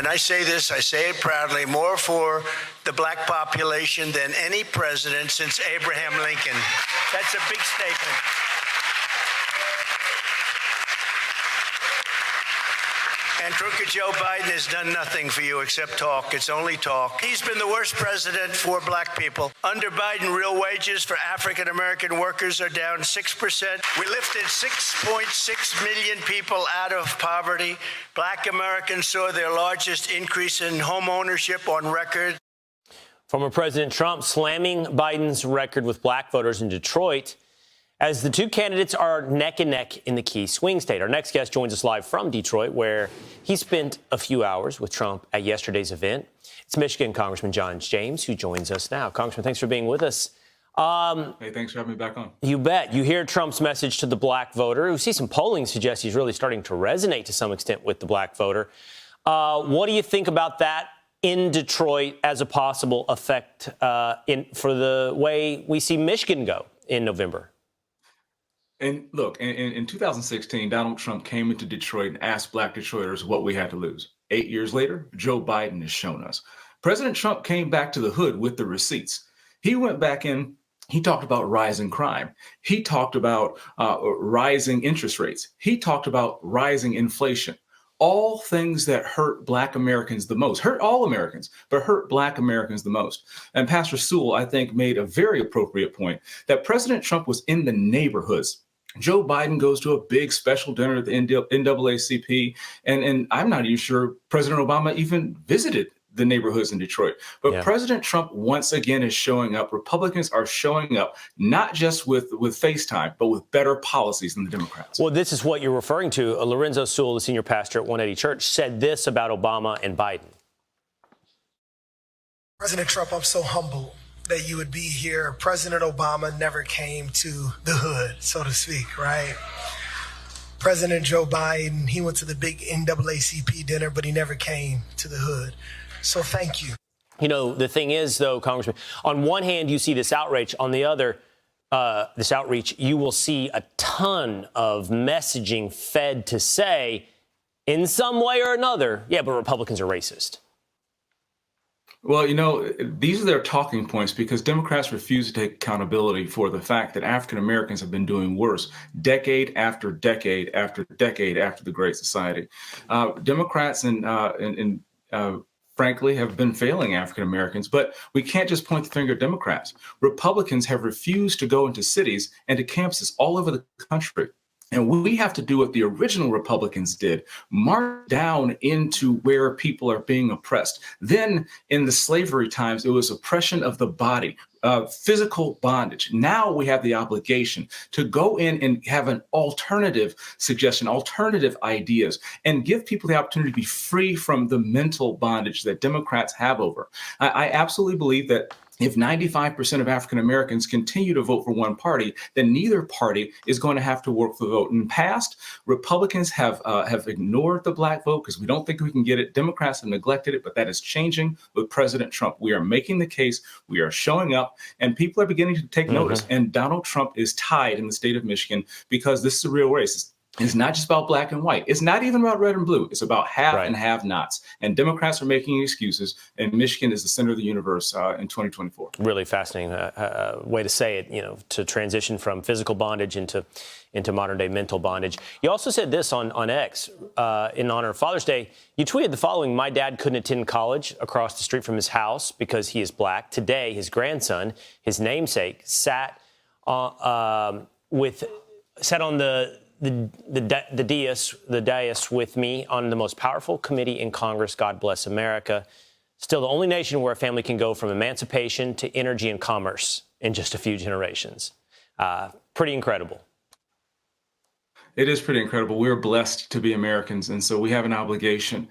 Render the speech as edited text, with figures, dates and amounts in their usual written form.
and I say this, I say it proudly, more for the black population than any president since Abraham Lincoln. That's a big statement. And crooked Joe Biden has done nothing for you except talk. It's only talk. He's been the worst president for black people. Under Biden, real wages for African-American workers are down 6%. We lifted 6.6 million people out of poverty. Black Americans saw their largest increase in home ownership on record. Former President Trump slamming Biden's record with black voters in Detroit as the two candidates are neck and neck in the key swing state. Our next guest joins us live from Detroit, where he spent a few hours with Trump at yesterday's event. It's Michigan Congressman John James, who joins us now. Congressman, thanks for being with us. Hey, thanks for having me back on. You bet. You hear Trump's message to the black voter. We see some polling suggests he's really starting to resonate to some extent with the black voter. What do you think about that in Detroit as a possible effect for the way we see Michigan go in November? And look, in 2016, Donald Trump came into Detroit and asked black Detroiters what we had to lose. 8 years later, Joe Biden has shown us. President Trump came back to the hood with the receipts. He went back in. He talked about rising crime. He talked about rising interest rates. He talked about rising inflation. All things that hurt black Americans the most, hurt all Americans, but hurt black Americans the most. And Pastor Sewell, I think, made a very appropriate point that President Trump was in the neighborhoods. Joe Biden goes to a big special dinner at the NAACP, and I'm not even sure President Obama even visited the neighborhoods in Detroit. But President Trump once again is showing up. Republicans are showing up, not just with FaceTime, but with better policies than the Democrats. Well, this is what you're referring to. Lorenzo Sewell, the senior pastor at 180 Church, said this about Obama and Biden. President Trump, I'm so humbled that you would be here. President Obama never came to the hood, so to speak, right? President Joe Biden, he went to the big NAACP dinner, but he never came to the hood. So thank you. You know, the thing is, though, Congressman, on one hand, you see this outrage. On the other, this outreach, you will see a ton of messaging fed to say, in some way or another, yeah, but Republicans are racist. Well, you know, these are their talking points because Democrats refuse to take accountability for the fact that African Americans have been doing worse decade after decade after decade after the Great Society. Democrats and frankly, have been failing African Americans, but we can't just point the finger at Democrats. Republicans have refused to go into cities and to campuses all over the country. And we have to do what the original Republicans did, march down into where people are being oppressed. Then in the slavery times, it was oppression of the body, physical bondage. Now we have the obligation to go in and have an alternative suggestion, alternative ideas, and give people the opportunity to be free from the mental bondage that Democrats have over. I absolutely believe that if 95% of African Americans continue to vote for one party, then neither party is going to have to work for the vote. In the past, Republicans have ignored the black vote because we don't think we can get it. Democrats have neglected it, but that is changing with President Trump. We are making the case. We are showing up, and people are beginning to take notice. And Donald Trump is tied in the state of Michigan because this is a real race. It's not just about black and white. It's not even about red and blue. It's about have and have-nots. And Democrats are making excuses, and Michigan is the center of the universe in 2024. Really fascinating way to say it, you know, to transition from physical bondage into modern-day mental bondage. You also said this on X in honor of Father's Day. You tweeted the following: "My dad couldn't attend college across the street from his house because he is black. Today, his grandson, his namesake, sat on the dais with me on the most powerful committee in Congress. God bless America. Still the only nation where a family can go from emancipation to energy and commerce in just a few generations." Pretty incredible. It is pretty incredible. We're blessed to be Americans, and so we have an obligation